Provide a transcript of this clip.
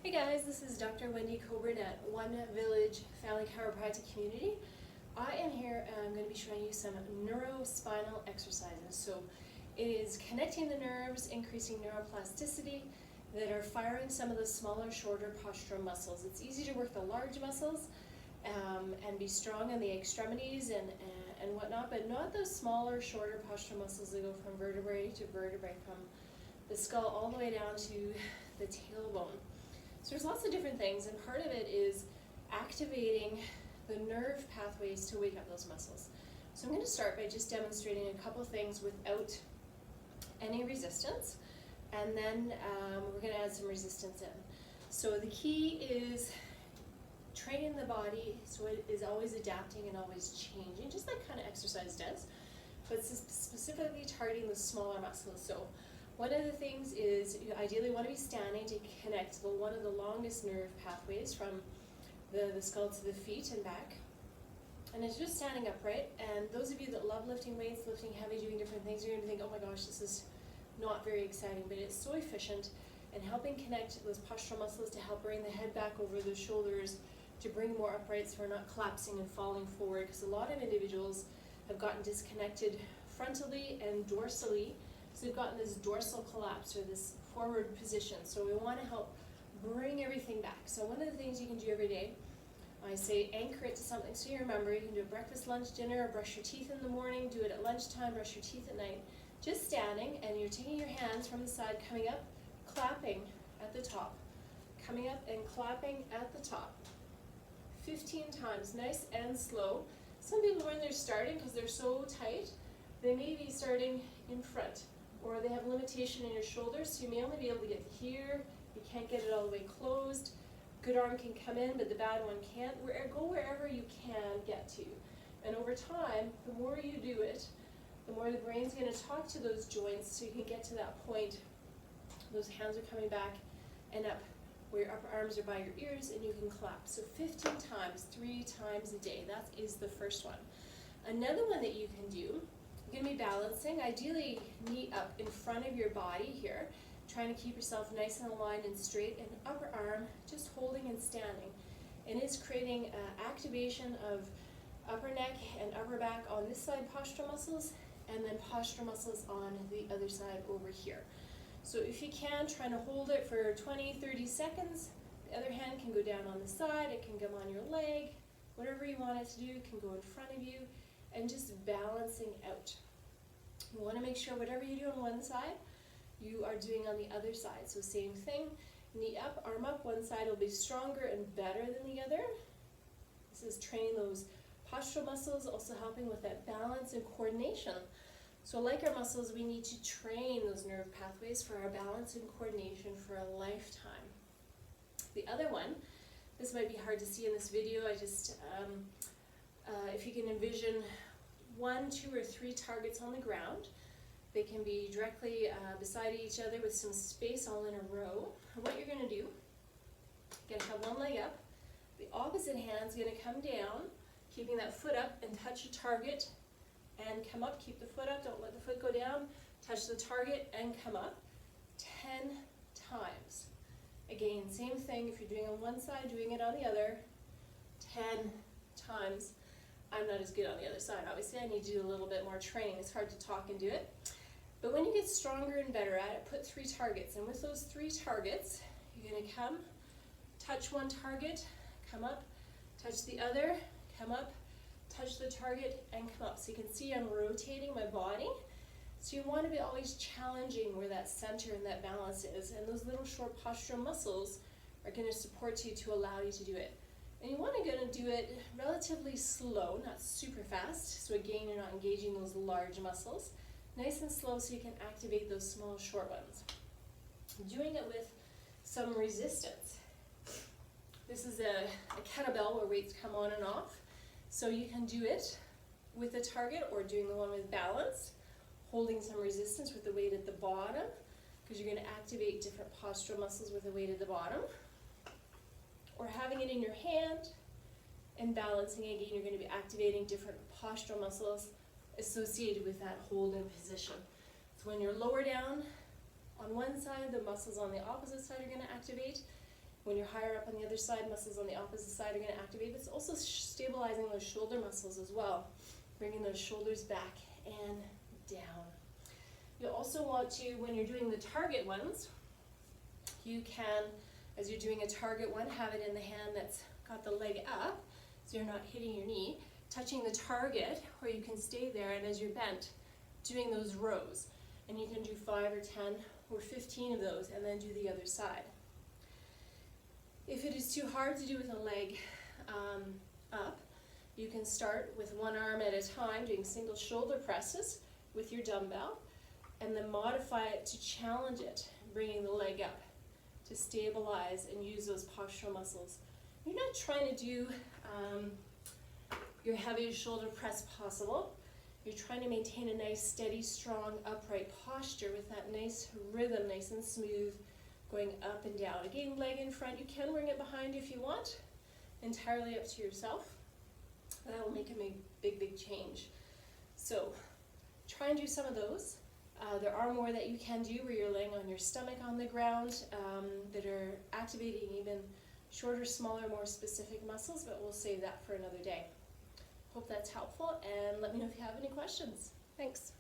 Hey guys, this is Dr. Wendy Coburn at One Village Family Chiropractic Community. I am here and I'm going to be showing you some neurospinal exercises. So it is connecting the nerves, increasing neuroplasticity that are firing some of the smaller, shorter postural muscles. It's easy to work the large muscles and be strong in the extremities and whatnot, but not those smaller, shorter postural muscles that go from vertebrae to vertebrae, from the skull all the way down to the tailbone. So there's lots of different things, and part of it is activating the nerve pathways to wake up those muscles. So I'm going to start by just demonstrating a couple things without any resistance, and then we're going to add some resistance in. So the key is training the body so it is always adapting and always changing, just like kind of exercise does, but specifically targeting the smaller muscles. So one of the things is you ideally want to be standing to connect one of the longest nerve pathways from the skull to the feet and back. And it's just standing upright. And those of you that love lifting weights, lifting heavy, doing different things, you're going to think, oh my gosh, this is not very exciting, but it's so efficient in helping connect those postural muscles to help bring the head back over the shoulders, to bring more upright so we're not collapsing and falling forward, because a lot of individuals have gotten disconnected frontally and dorsally. So we've gotten this dorsal collapse, or this forward position. So we want to help bring everything back. So one of the things you can do every day, I say anchor it to something so you remember. You can do it breakfast, lunch, dinner, or brush your teeth in the morning, do it at lunchtime, brush your teeth at night. Just standing, and you're taking your hands from the side, coming up, clapping at the top. Coming up and clapping at the top. 15 times, nice and slow. Some people, when they're starting, because they're so tight, they may be starting in front, or they have limitation in your shoulders, so you may only be able to get here. You can't get it all the way closed. Good arm can come in, but the bad one can't. Go wherever you can get to. And over time, the more you do it, the more the brain's going to talk to those joints so you can get to that point. Those hands are coming back and up, where your upper arms are by your ears, and you can clap. So 15 times, 3 times a day. That is the first one. Another one that you can do, you're going to be balancing, ideally knee up in front of your body here, trying to keep yourself nice and aligned and straight, and upper arm just holding and standing. And it's creating activation of upper neck and upper back on this side postural muscles, and then postural muscles on the other side over here. So if you can, trying to hold it for 20-30 seconds. The other hand can go down on the side, it can come on your leg, whatever you want it to do, can go in front of you, and just balancing out. You want to make sure whatever you do on one side, you are doing on the other side. So same thing, knee up, arm up. One side will be stronger and better than the other. This is training those postural muscles, also helping with that balance and coordination. So like our muscles, we need to train those nerve pathways for our balance and coordination for a lifetime. The other one, this might be hard to see in this video, if you can envision 1, 2, or 3 targets on the ground. They can be directly beside each other with some space all in a row. And what you're going to do, you're going to have one leg up. The opposite hand's going to come down, keeping that foot up, and touch a target and come up. Keep the foot up, don't let the foot go down. Touch the target and come up 10 times. Again, same thing, if you're doing on one side, doing it on the other 10 times. I'm not as good on the other side, obviously. I need to do a little bit more training. It's hard to talk and do it. But when you get stronger and better at it, put 3 targets. And with those 3 targets, you're going to come, touch one target, come up, touch the other, come up, touch the target, and come up. So you can see I'm rotating my body. So you want to be always challenging where that center and that balance is. And those little short postural muscles are going to support you to allow you to do it. And you want to do it relatively slow, not super fast. So again, you're not engaging those large muscles. Nice and slow so you can activate those small, short ones. Doing it with some resistance. This is a kettlebell where weights come on and off. So you can do it with a target, or doing the one with balance, holding some resistance with the weight at the bottom, because you're going to activate different postural muscles with the weight at the bottom. Or having it in your hand and balancing. Again, you're going to be activating different postural muscles associated with that hold in position. when you're lower down on one side, the muscles on the opposite side are going to activate. When you're higher up on the other side, muscles on the opposite side are going to activate. But it's also stabilizing those shoulder muscles as well, bringing those shoulders back and down. You'll also want to, when you're doing the target ones, you can, as you're doing a target one, have it in the hand that's got the leg up, so you're not hitting your knee, touching the target, or you can stay there, and as you're bent, doing those rows. And you can do 5 or 10 or 15 of those, and then do the other side. If it is too hard to do with a leg up, you can start with one arm at a time, doing single shoulder presses with your dumbbell, and then modify it to challenge it, bringing the leg up to stabilize and use those postural muscles. You're not trying to do your heaviest shoulder press possible. You're trying to maintain a nice, steady, strong, upright posture with that nice rhythm, nice and smooth, going up and down. Again, leg in front. You can bring it behind if you want. Entirely up to yourself. That will make a big, big change. So try and do some of those. There are more that you can do where you're laying on your stomach on the ground that are activating even shorter, smaller, more specific muscles, but we'll save that for another day. Hope that's helpful, and let me know if you have any questions. Thanks.